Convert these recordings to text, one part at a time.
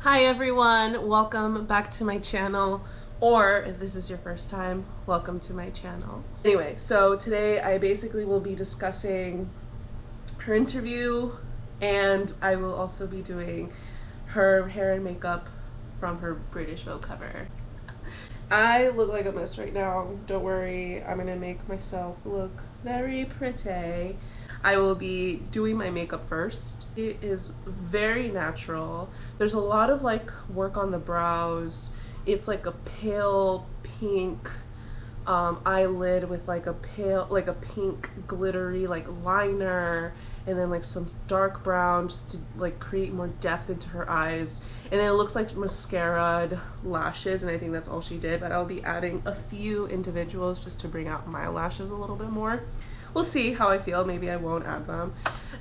Hi everyone, welcome back to my channel, or if this is your first time, welcome to my channel. Anyway, so today I basically will be discussing her interview, and I will also be doing her hair and makeup from her British Vogue cover. I look like a mess right now, don't worry, I'm gonna make myself look very pretty. I will be doing my makeup first. It is very natural. There's a lot of like work on the brows. It's like a pale pink eyelid with like a pink glittery like liner, and then like some dark brown just to like create more depth into her eyes, and then it looks like mascara lashes, and I think that's all she did, but I'll be adding a few individuals just to bring out my lashes a little bit more. We'll see how I feel, maybe I won't add them.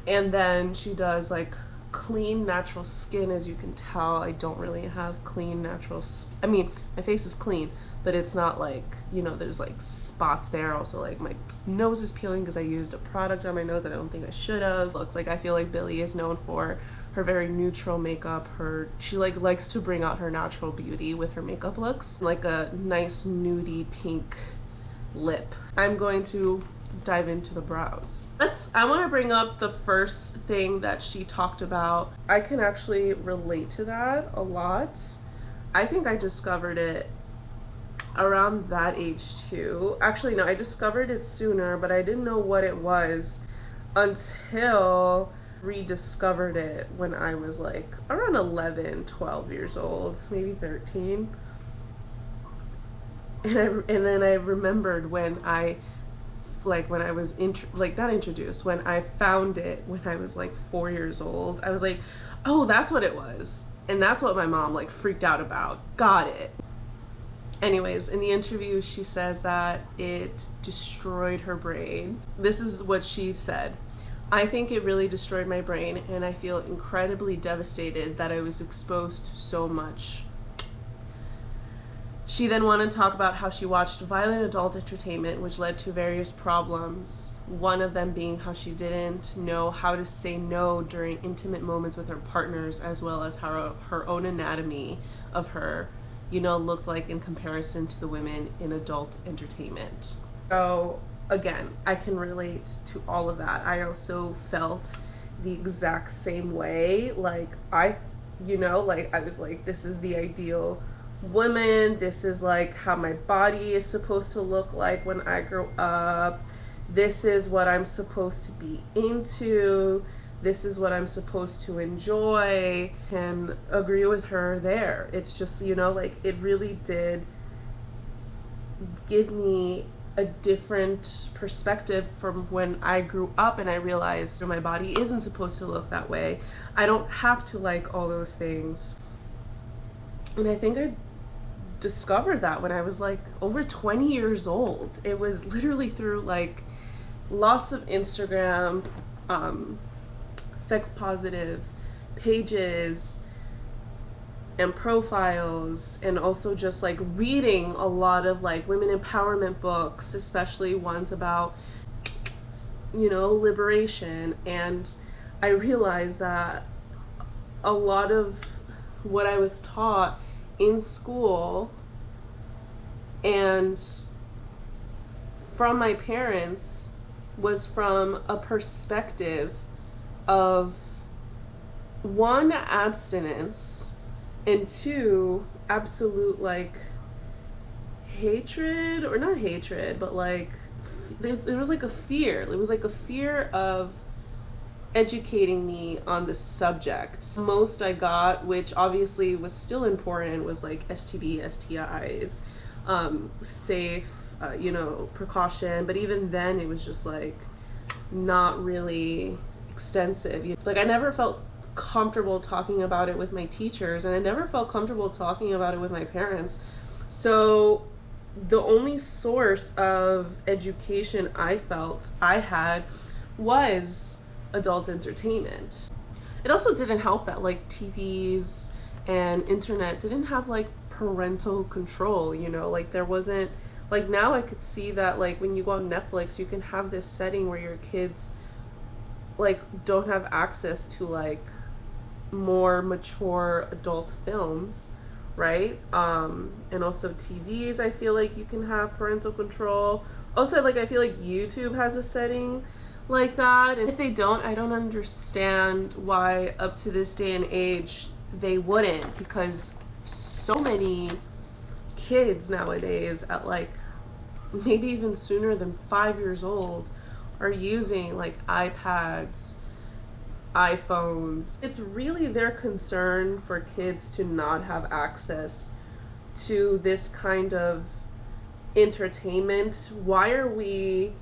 And then she does like clean natural skin. As you can tell, I don't really have clean natural I mean, my face is clean, but it's not like, you know, there's like spots there. Also, like my nose is peeling because I used a product on my nose that I don't think I should have. Looks like, I feel like Billie is known for her very neutral makeup. She like likes to bring out her natural beauty with her makeup looks. Like a nice nudie pink lip. I'm going to dive into the brows. I want to bring up the first thing that she talked about. I can actually relate to that a lot. I think I discovered it around that age too. Actually, no, I discovered it sooner, but I didn't know what it was until rediscovered it when I was like around 11, 12 years old, maybe 13. And then I remembered when I was not introduced, when I found it when I was like 4 years old. I was like, oh, that's what it was. And that's what my mom like freaked out about. Got it. Anyways, in the interview, she says that it destroyed her brain. This is what she said. I think it really destroyed my brain, and I feel incredibly devastated that I was exposed to so much. She then went on to talk about how she watched violent adult entertainment, which led to various problems. One of them being how she didn't know how to say no during intimate moments with her partners, as well as how her own anatomy of her, you know, looked like in comparison to the women in adult entertainment. So again, I can relate to all of that. I also felt the exact same way. Like I was like, this is the ideal woman. This is like how my body is supposed to look like when I grow up. This is what I'm supposed to be into. This is what I'm supposed to enjoy. And agree with her there. It's just, you know, like it really did give me a different perspective from when I grew up, and I realized my body isn't supposed to look that way. I don't have to like all those things. And I think I discovered that when I was like over 20 years old. It was literally through like lots of Instagram sex positive pages and profiles, and also just like reading a lot of like women empowerment books, especially ones about, you know, liberation. And I realized that a lot of what I was taught in school and from my parents was from a perspective of, one, abstinence, and two, absolute like hatred, or not hatred, but like there was like a fear. It was like a fear of educating me on the subject. Most I got, which obviously was still important, was like STD, STIs, safe, you know, precaution. But even then, it was just like not really extensive. Like I never felt comfortable talking about it with my teachers, and I never felt comfortable talking about it with my parents. So the only source of education I felt I had was adult entertainment. It also didn't help that like TVs and internet didn't have like parental control, you know, like there wasn't, like now I could see that like when you go on Netflix, you can have this setting where your kids like don't have access to like more mature adult films, right? And also TVs, I feel like you can have parental control. Also, like, I feel like YouTube has a setting like that, and if they don't, I don't understand why up to this day and age they wouldn't, because so many kids nowadays at like maybe even sooner than 5 years old are using like iPads, iPhones. It's really their concern for kids to not have access to this kind of entertainment. Why are we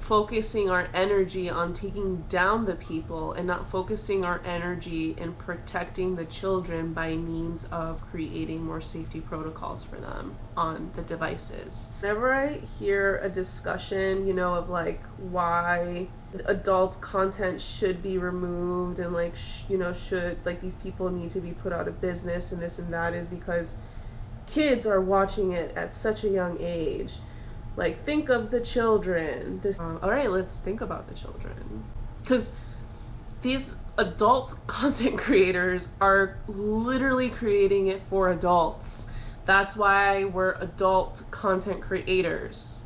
focusing our energy on taking down the people and not focusing our energy in protecting the children by means of creating more safety protocols for them on the devices? Whenever I hear a discussion, you know, of like why adult content should be removed and like you know, should like these people need to be put out of business and this and that, is because kids are watching it at such a young age. Like, think of the children. All right, let's think about the children, because these adult content creators are literally creating it for adults. That's why we're adult content creators.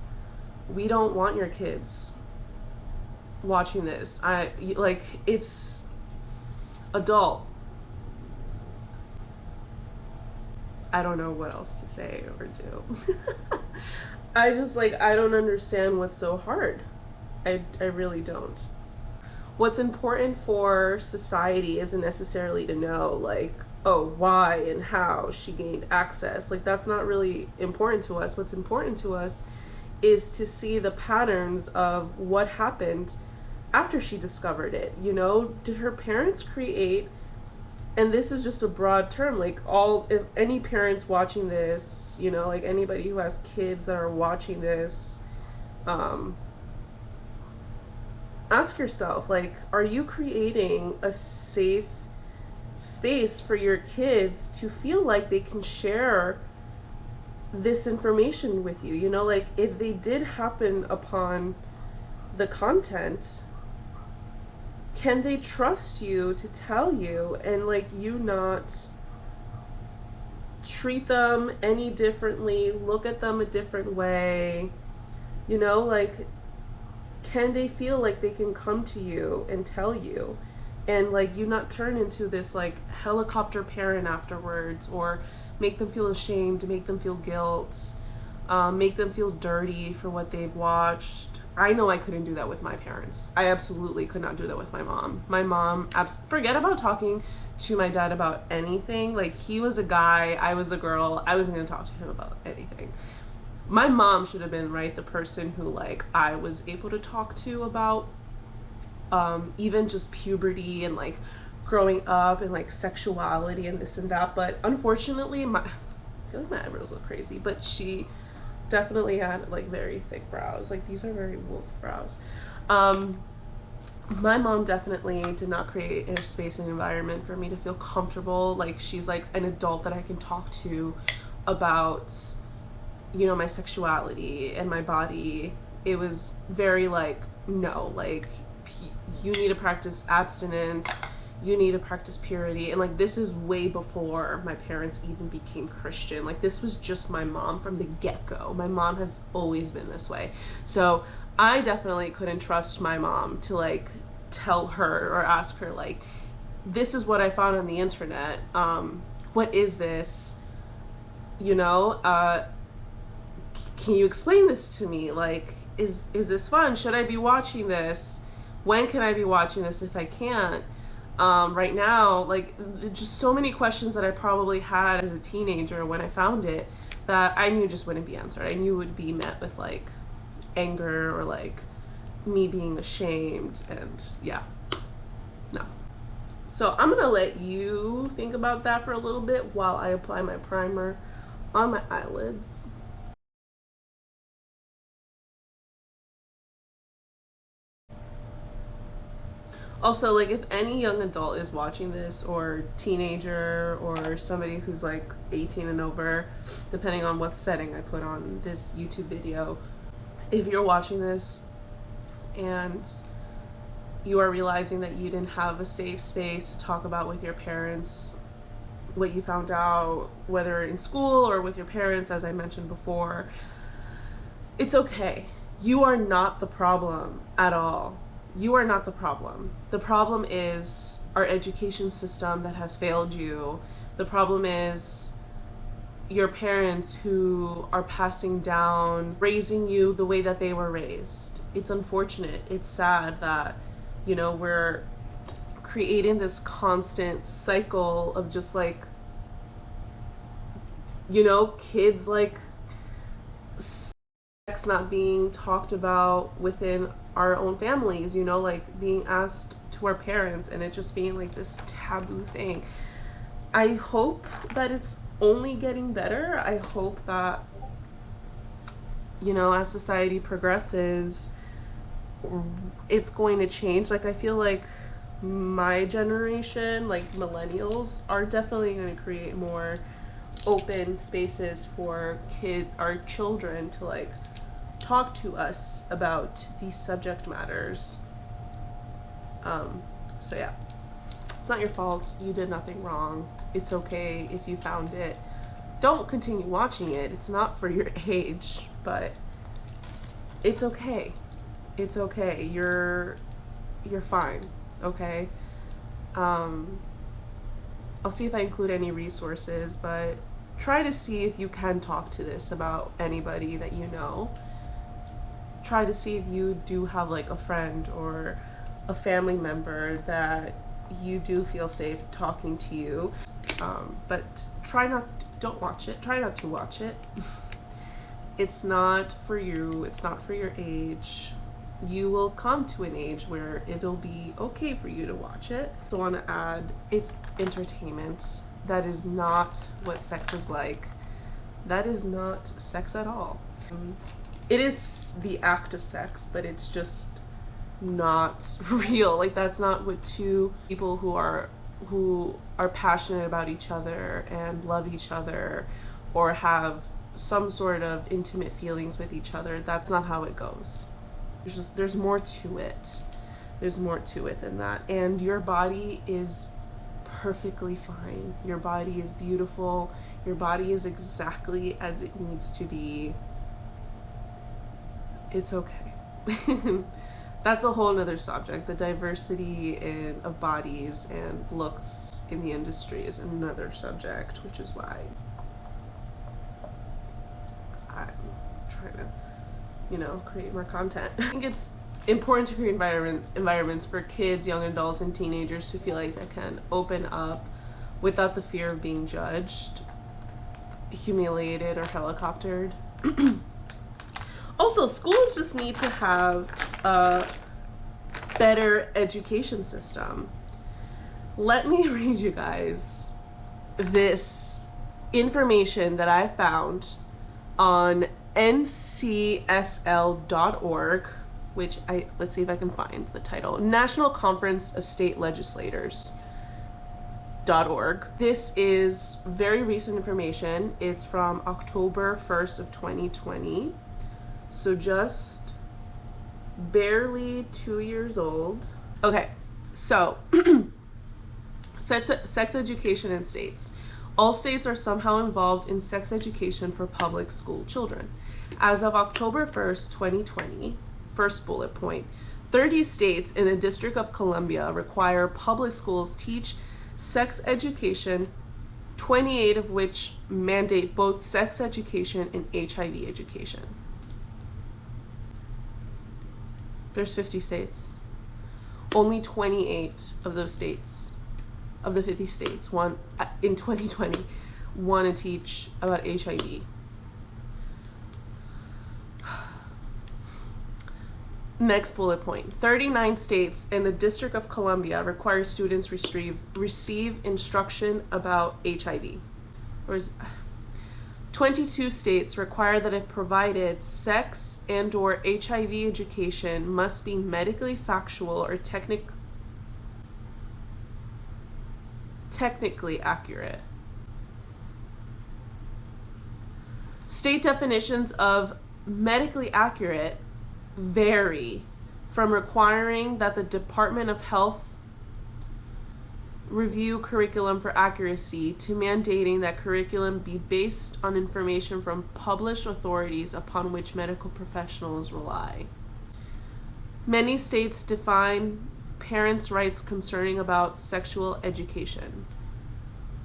We don't want your kids watching this. It's adult. I don't know what else to say or do. I just I don't understand what's so hard. I really don't. What's important for society isn't necessarily to know like, oh, why and how she gained access. Like, that's not really important to us. What's important to us is to see the patterns of what happened after she discovered it. You know, did her parents create, and this is just a broad term, like if any parents watching this, you know, like anybody who has kids that are watching this, ask yourself, like, are you creating a safe space for your kids to feel like they can share this information with you? You know, like, if they did happen upon the content, can they trust you to tell you, and like you not treat them any differently, look at them a different way? You know, like, can they feel like they can come to you and tell you, and like you not turn into this like helicopter parent afterwards, or make them feel ashamed, make them feel guilt, make them feel dirty for what they've watched? I know I couldn't do that with my parents. I absolutely could not do that with my mom. My mom, forget about talking to my dad about anything. Like, he was a guy, I was a girl. I wasn't gonna talk to him about anything. My mom should have been, right, the person who like I was able to talk to about even just puberty and like growing up and like sexuality and this and that. But unfortunately, I feel like my eyebrows look crazy, but she definitely had like very thick brows. Like, these are very wolf brows. My mom definitely did not create a space and environment for me to feel comfortable. Like, she's like an adult that I can talk to about, you know, my sexuality and my body. It was very like, no, like, you need to practice abstinence, you need to practice purity. And like, this is way before my parents even became Christian. Like, this was just my mom from the get-go. My mom has always been this way. So I definitely couldn't trust my mom to like tell her or ask her like, this is what I found on the internet, what is this, you know, can you explain this to me? Like, is this fun? Should I be watching this? When can I be watching this if I can't? Right now, like, just so many questions that I probably had as a teenager when I found it that I knew just wouldn't be answered. I knew would be met with like anger or like me being ashamed, and yeah, no. So I'm gonna let you think about that for a little bit while I apply my primer on my eyelids. Also, like, if any young adult is watching this, or teenager, or somebody who's like 18 and over, depending on what setting I put on this YouTube video, if you're watching this and you are realizing that you didn't have a safe space to talk about with your parents what you found out, whether in school or with your parents, as I mentioned before, it's okay. You are not the problem at all. You are not the problem. The problem is our education system that has failed you. The problem is your parents who are passing down, raising you the way that they were raised. It's unfortunate. It's sad that, we're creating this constant cycle of just like, kids like sex not being talked about within our own families, like being asked to our parents and it just being like this taboo thing. I hope that it's only getting better. I hope that, as society progresses, it's going to change. Like, I feel like my generation, like millennials, are definitely going to create more open spaces for our children to like talk to us about these subject matters. So yeah, it's not your fault. You did nothing wrong. It's okay if you found it. Don't continue watching it. It's not for your age, but it's okay. It's okay. You're fine. Okay. I'll see if I include any resources, but try to see if you can talk to this about anybody that you know. Try to see if you do have like a friend or a family member that you do feel safe talking to you. But don't watch it. Try not to watch it. It's not for you. It's not for your age. You will come to an age where it'll be okay for you to watch it. I want to add, it's entertainment. That is not what sex is like. That is not sex at all. It is the act of sex, but it's just not real. Like, that's not what two people who are passionate about each other and love each other or have some sort of intimate feelings with each other, that's not how it goes. There's more to it. There's more to it than that. And your body is perfectly fine. Your body is beautiful. Your body is exactly as it needs to be. It's okay. That's a whole nother subject. The diversity of bodies and looks in the industry is another subject, which is why I'm trying to, create more content. I think it's important to create environments for kids, young adults, and teenagers to feel like they can open up without the fear of being judged, humiliated, or helicoptered. Also, schools just need to have a better education system. Let me read you guys this information that I found on ncsl.org, which let's see if I can find the title. National Conference of State Legislators.org. This is very recent information. It's from October 1st of 2020. So just barely 2 years old. Okay, so sex education in states. All states are somehow involved in sex education for public school children. As of October 1st, 2020, first bullet point, 30 states in the District of Columbia require public schools teach sex education, 28 of which mandate both sex education and HIV education. There's 50 states. Only 28 of those states, of the 50 states, in 2020, want to teach about HIV. Next bullet point. 39 states in the District of Columbia require students receive instruction about HIV. Whereas 22 states require that if provided, sex and or HIV education must be medically factual or technically accurate. State definitions of medically accurate vary from requiring that the Department of Health review curriculum for accuracy to mandating that curriculum be based on information from published authorities upon which medical professionals rely. Many states define parents' rights concerning about sexual education.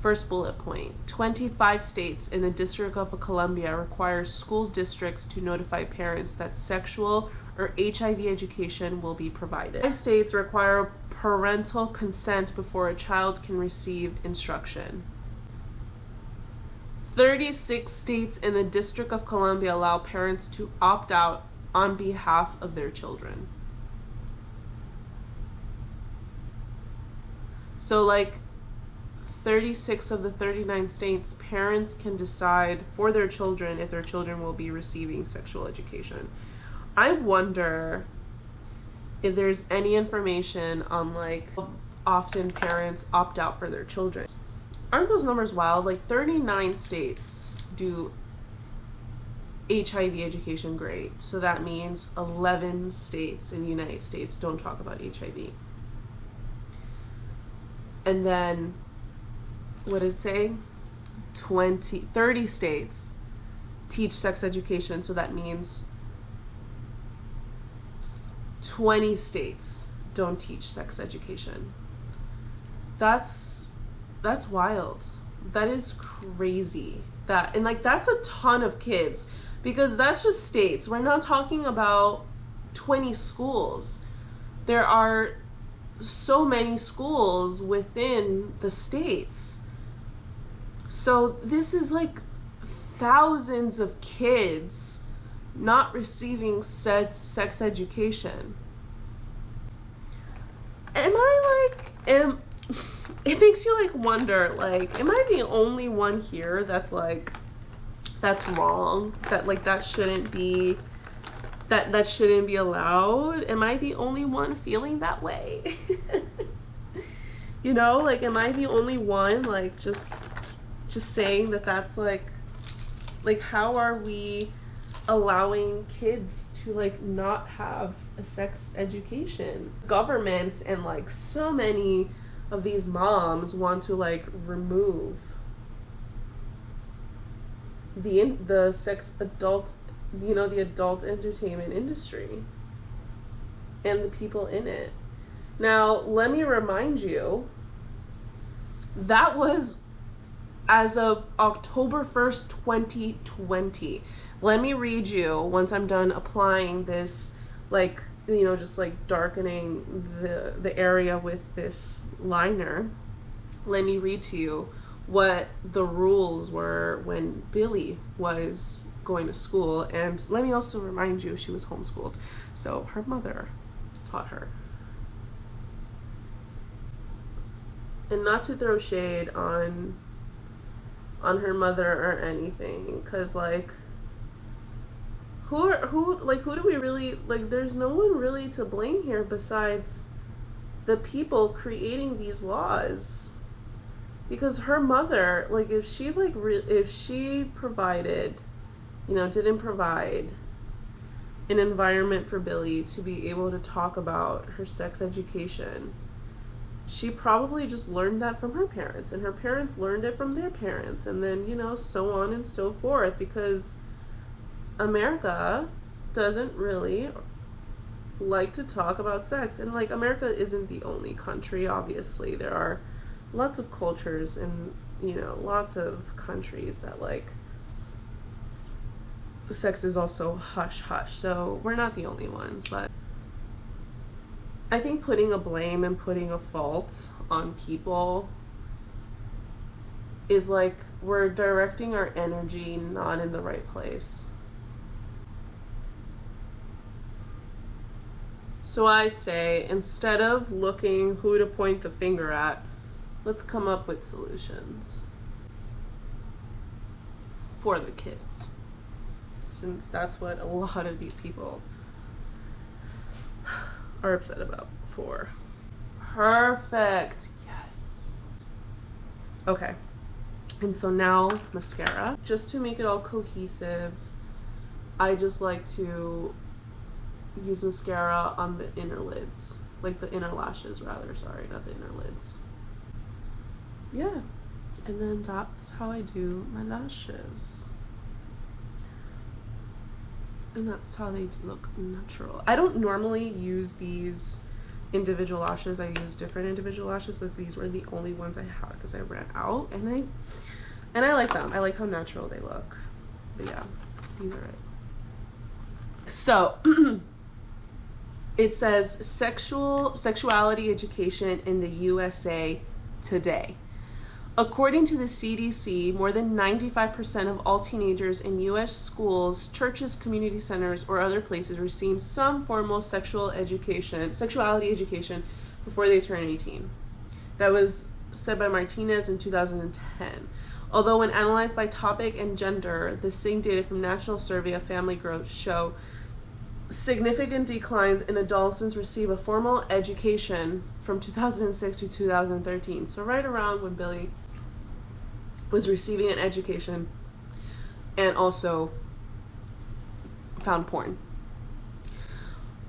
First bullet point, 25 states in the District of Columbia require school districts to notify parents that sexual or HIV education will be provided. 5 states require parental consent before a child can receive instruction. 36 states in the District of Columbia allow parents to opt out on behalf of their children. So like 36 of the 39 states, parents can decide for their children if their children will be receiving sexual education. I wonder if there's any information on like how often parents opt out for their children. Aren't those numbers wild? Like 39 states do HIV education great. So that means 11 states in the United States don't talk about HIV. And then, what did it say? 30 states teach sex education, so that means 20 states don't teach sex education. That's wild. That is crazy. And like that's a ton of kids, because that's just states. We're not talking about 20 schools. There are so many schools within the states. So this is like thousands of kids not receiving sex education. It makes you like wonder, like, am I the only one here that's like, that's wrong? That like that shouldn't be allowed? Am I the only one feeling that way? You know, like, am I the only one like just saying that that's like how are we allowing kids to like not have a sex education? Governments and like so many of these moms want to like remove the adult entertainment industry and the people in it. Now, let me remind you, that was as of October 1st, 2020. Let me read you, once I'm done applying this, like, you know, just like darkening the area with this liner, let me read to you what the rules were when Billie was going to school. And let me also remind you, she was homeschooled, so her mother taught her. And not to throw shade on her mother or anything, because like who do we really, like, there's no one really to blame here besides the people creating these laws. Because her mother, like, if she provided, you know, didn't provide an environment for Billie to be able to talk about her sex education, she probably just learned that from her parents, and her parents learned it from their parents, and then, you know, so on and so forth, because America doesn't really like to talk about sex. And like, America isn't the only country, obviously. There are lots of cultures and, you know, lots of countries that like sex is also hush hush, so we're not the only ones. But I think putting a blame and putting a fault on people is like, we're directing our energy not in the right place. So I say, instead of looking who to point the finger at, let's come up with solutions for the kids, since that's what a lot of these people are upset about. Perfect. Yes. Okay. And so now mascara. Just to make it all cohesive, I just like to use mascara on the inner lids, like the inner lashes rather, sorry, not the inner lids. Yeah, and then that's how I do my lashes. And that's how they look natural. I don't normally use these individual lashes. I use different individual lashes, but these were the only ones I had because I ran out, and I like them. I like how natural they look. But yeah, these are it. So it says sexuality education in the USA today. According to the CDC, more than 95% of all teenagers in U.S. schools, churches, community centers, or other places receive some formal sexuality education before they turn 18. That was said by Martinez in 2010. Although when analyzed by topic and gender, the same data from National Survey of Family Growth show significant declines in adolescents receive a formal education from 2006 to 2013. So right around when Billie was receiving an education and also found porn.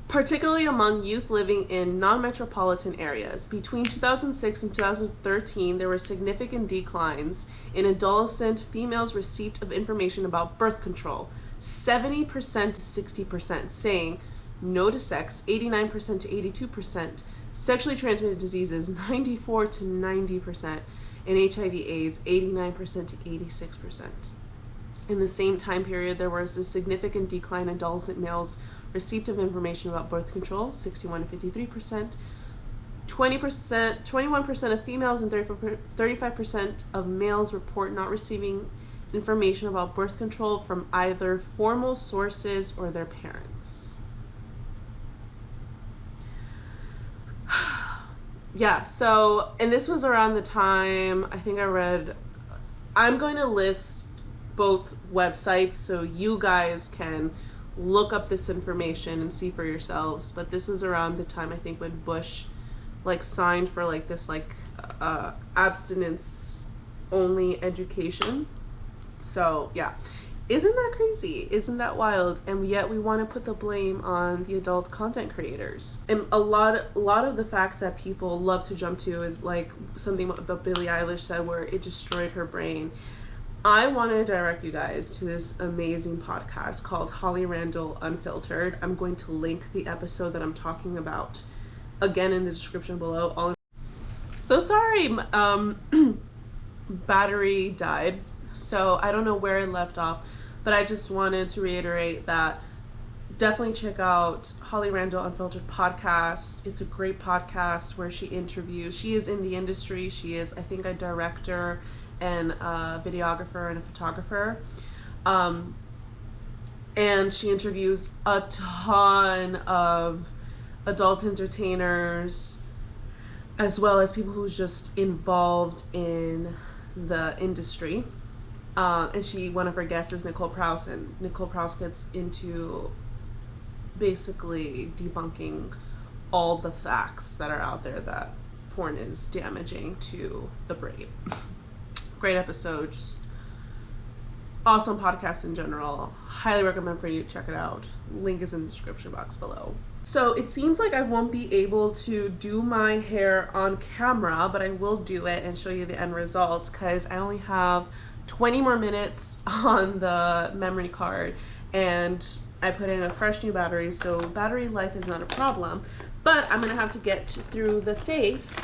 Particularly among youth living in non-metropolitan areas. Between 2006 and 2013, there were significant declines in adolescent females' receipt of information about birth control. 70% to 60% saying no to sex, 89% to 82%, sexually transmitted diseases, 94 to 90%, and HIV/AIDS, 89% to 86%. In the same time period, there was a significant decline in adolescent males' receipt of information about birth control, 61 to 53%, 21% of females and 35% of males report not receiving information about birth control from either formal sources or their parents. Yeah, so, and this was around the time, I think I'm going to list both websites so you guys can look up this information and see for yourselves, but this was around the time I think when Bush signed for this abstinence only education. So yeah, isn't that crazy? Isn't that wild? And yet we want to put the blame on the adult content creators. And a lot of the facts that people love to jump to is something about Billie Eilish said where it destroyed her brain. I want to direct you guys to this amazing podcast called Randall Unfiltered. I'm going to link the episode that I'm talking about again in the description below. So sorry, battery died. So I don't know where it left off, but I just wanted to reiterate that definitely check out Holly Randall Unfiltered podcast. It's a great podcast where she is in the industry. She is, I think, a director and a videographer and a photographer. And she interviews a ton of adult entertainers as well as people who's just involved in the industry. And one of her guests is Nicole Praus, and Nicole Praus gets into basically debunking all the facts that are out there that porn is damaging to the brain. Great episode, just awesome podcast in general. Highly recommend for you to check it out. Link is in the description box below. So it seems like I won't be able to do my hair on camera, but I will do it and show you the end result because I only have 20 more minutes on the memory card and I put in a fresh new battery, so battery life is not a problem, but I'm gonna have to get through the face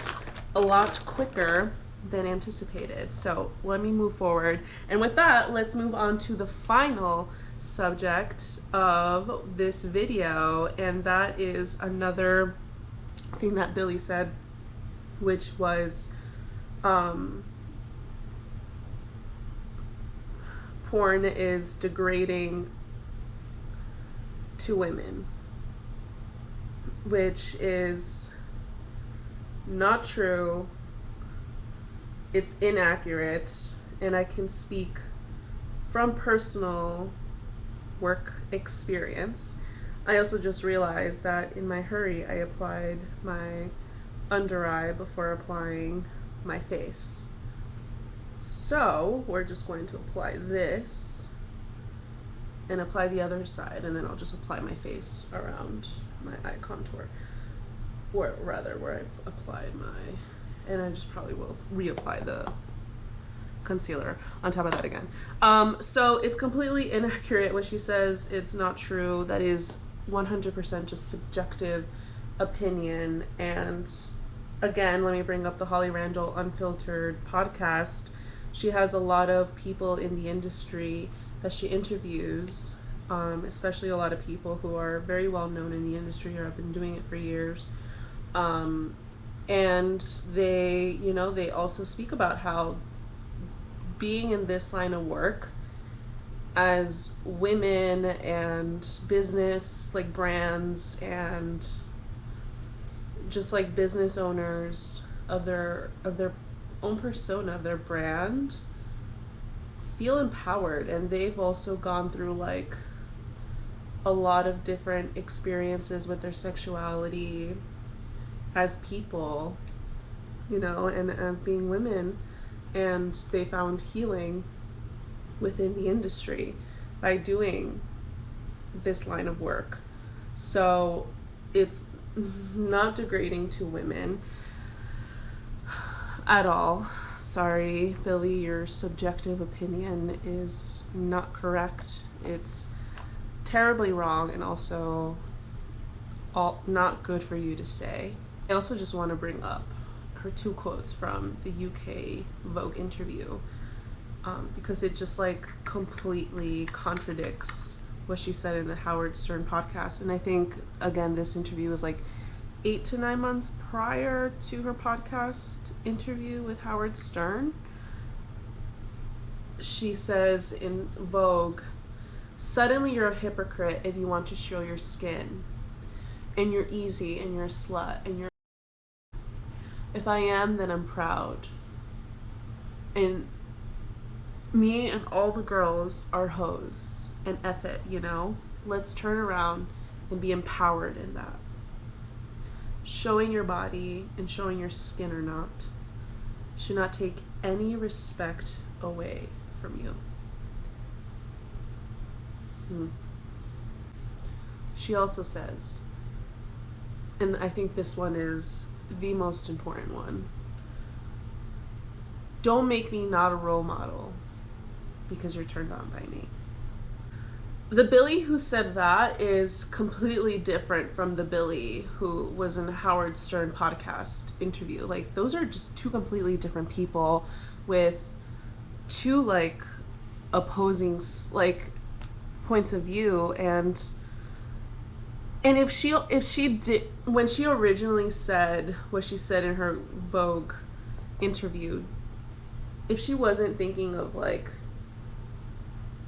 a lot quicker than anticipated. So let me move forward, and with that, let's move on to the final subject of this video, and that is another thing that Billie said, which was porn is degrading to women, which is not true. It's inaccurate, and I can speak from personal work experience. I also just realized that in my hurry I applied my under eye before applying my face. So we're just going to apply this and apply the other side, and then I'll just apply my face around my eye contour, or rather where I applied my, and I just probably will reapply the concealer on top of that again. So it's completely inaccurate what she says. It's not true. That is 100% just subjective opinion. And again, let me bring up the Holly Randall Unfiltered podcast. She has a lot of people in the industry that she interviews, especially a lot of people who are very well known in the industry or have been doing it for years. And they, you know, they also speak about how being in this line of work as women and business, like brands and just like business owners of their own persona, of their brand, feel empowered. And they've also gone through like a lot of different experiences with their sexuality as people, you know, and as being women, and they found healing within the industry by doing this line of work. So it's not degrading to women at all. Sorry, Billie, your subjective opinion is not correct. It's terribly wrong, and also not good for you to say. I also just want to bring up her 2 quotes from the UK Vogue interview, because it just like completely contradicts what she said in the Howard Stern podcast. And I think, again, this interview was like 8 to 9 months prior to her podcast interview with Howard Stern. She says in Vogue, "Suddenly you're a hypocrite if you want to show your skin, and you're easy, and you're a slut, and you're, if I am, then I'm proud. And me and all the girls are hoes, and F it, you know? Let's turn around and be empowered in that. Showing your body and showing your skin or not should not take any respect away from you." She also says, and I think this one is the most important one, "Don't make me not a role model because you're turned on by me." The Billie who said that is completely different from the Billie who was in the Howard Stern podcast interview. Like, those are just 2 completely different people with 2 like opposing like points of view. And if she did, when she originally said what she said in her Vogue interview, if she wasn't thinking of like,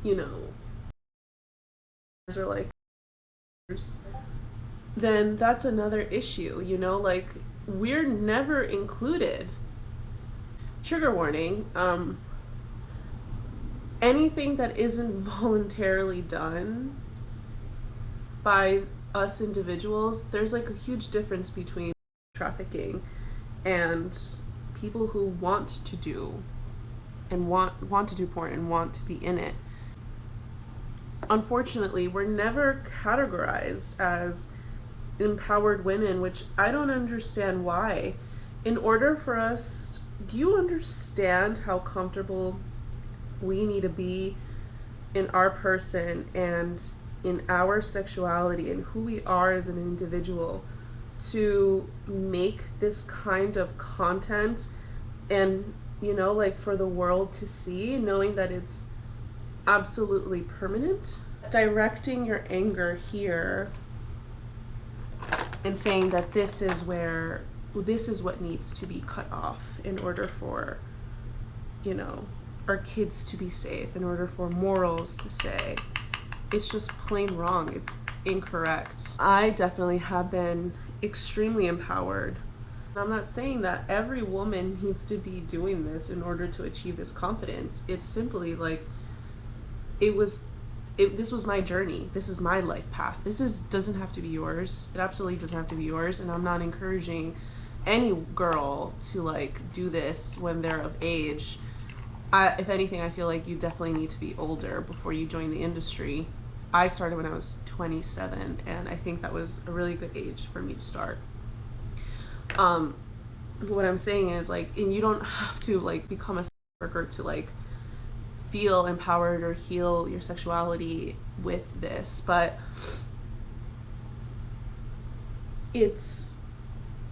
you know, or like, then that's another issue, you know, like we're never included. Trigger warning, anything that isn't voluntarily done by us individuals, there's like a huge difference between trafficking and people who want to do and want to do porn and want to be in it. Unfortunately, we're never categorized as empowered women, which I don't understand why. In order for us, do you understand how comfortable we need to be in our person and in our sexuality and who we are as an individual to make this kind of content and, you know, like for the world to see, knowing that it's absolutely permanent? Directing your anger here and saying that this is what needs to be cut off in order for, you know, our kids to be safe, in order for morals to stay. It's just plain wrong. It's incorrect. I definitely have been extremely empowered. I'm not saying that every woman needs to be doing this in order to achieve this confidence. It's simply like, this was my journey. This is my life path. Doesn't have to be yours. It absolutely doesn't have to be yours. And I'm not encouraging any girl to like do this when they're of age. If anything, I feel like you definitely need to be older before you join the industry. I started when I was 27, and I think that was a really good age for me to start. What I'm saying is, like, and you don't have to like become a worker to like feel empowered or heal your sexuality with this, but it's,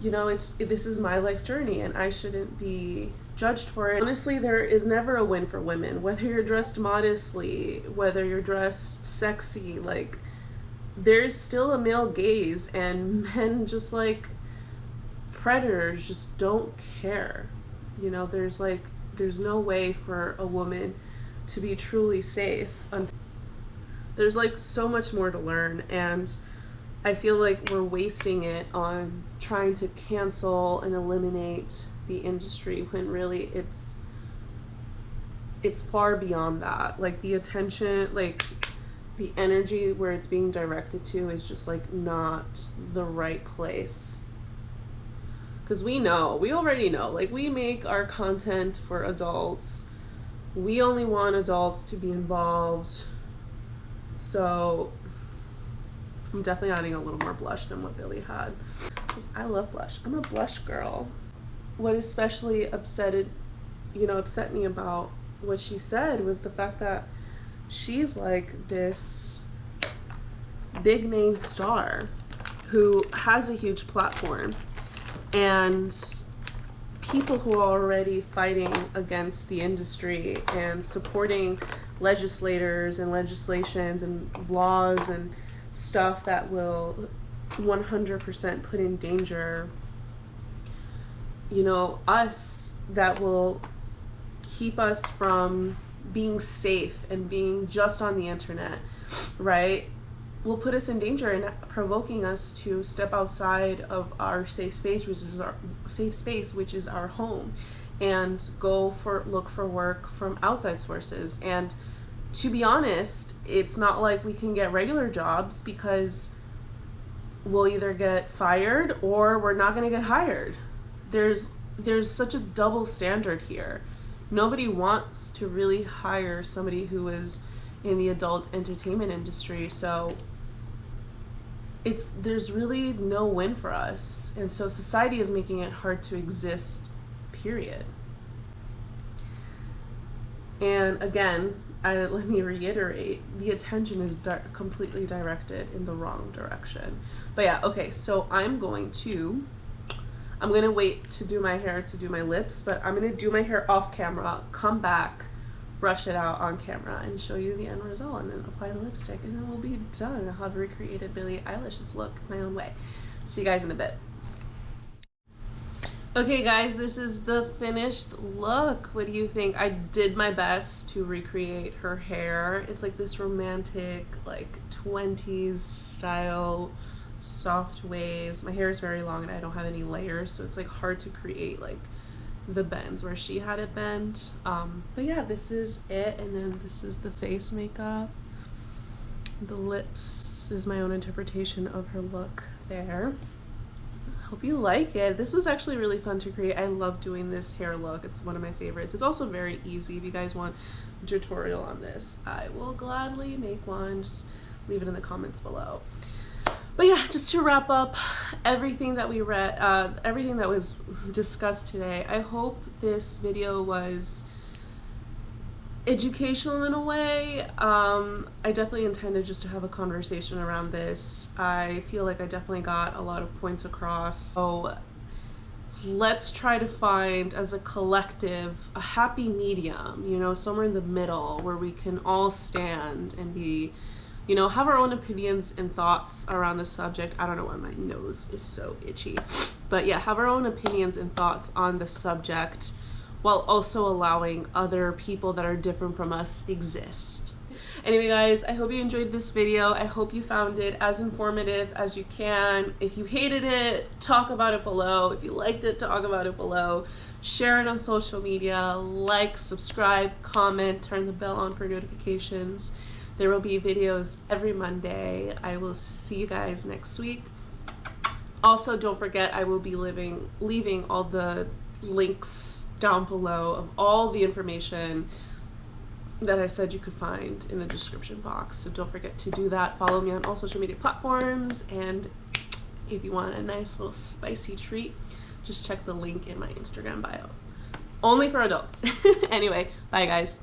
you know, this is my life journey, and I shouldn't be judged for it. Honestly, there is never a win for women, whether you're dressed modestly, whether you're dressed sexy. Like, there's still a male gaze, and men, just like predators, just don't care. You know, there's no way for a woman to be truly safe until there's like so much more to learn, and I feel like we're wasting it on trying to cancel and eliminate the industry when really it's far beyond that. Like, the attention, like the energy where it's being directed to is just like not the right place. Because we already know, like, we make our content for adults. We only want adults to be involved. So I'm definitely adding a little more blush than what Billie had. I love blush. I'm a blush girl. What especially upset me about what she said was the fact that she's like this big name star who has a huge platform, and people who are already fighting against the industry and supporting legislators and legislations and laws and stuff that will 100% put in danger, you know, us, that will keep us from being safe and being just on the internet, right? Will put us in danger and provoking us to step outside of our safe space, which is our home, and look for work from outside sources. And to be honest, it's not like we can get regular jobs, because we'll either get fired or we're not going to get hired. There's such a double standard here. Nobody wants to really hire somebody who is in the adult entertainment industry, so there's really no win for us. And so society is making it hard to exist, period. And again, let me reiterate, the attention is completely directed in the wrong direction. But yeah, okay, so I'm gonna wait to do my hair, to do my lips, but I'm gonna do my hair off camera, come back, brush it out on camera, and show you the end result, and then apply the lipstick, and then we'll be done. I'll have recreated Billie Eilish's look my own way. See you guys in a bit. Okay guys, this is the finished look. What do you think? I did my best to recreate her hair. It's like this romantic, like 20s style, soft waves. My hair is very long and I don't have any layers, so it's like hard to create like the bends where she had it bent. But yeah, this is it, and then this is the face makeup. The lips is my own interpretation of her look there. Hope you like it. This was actually really fun to create. I love doing this hair look. It's one of my favorites. It's also very easy. If you guys want a tutorial on this, I will gladly make one. Just leave it in the comments below. But yeah, just to wrap up everything that we read, everything that was discussed today, I hope this video was educational in a way. I definitely intended just to have a conversation around this. I feel like I definitely got a lot of points across. So let's try to find, as a collective, a happy medium, you know, somewhere in the middle where we can all stand and be, you know, have our own opinions and thoughts around the subject. I don't know why my nose is so itchy. But yeah, have our own opinions and thoughts on the subject, while also allowing other people that are different from us exist. Anyway guys, I hope you enjoyed this video. I hope you found it as informative as you can. If you hated it, talk about it below. If you liked it, talk about it below. Share it on social media, like, subscribe, comment, turn the bell on for notifications. There will be videos every Monday. I will see you guys next week. Also, don't forget, I will be leaving all the links down below of all the information that I said you could find in the description box. So don't forget to do that. Follow me on all social media platforms, and if you want a nice little spicy treat, just check the link in my Instagram bio. Only for adults. Anyway, bye guys.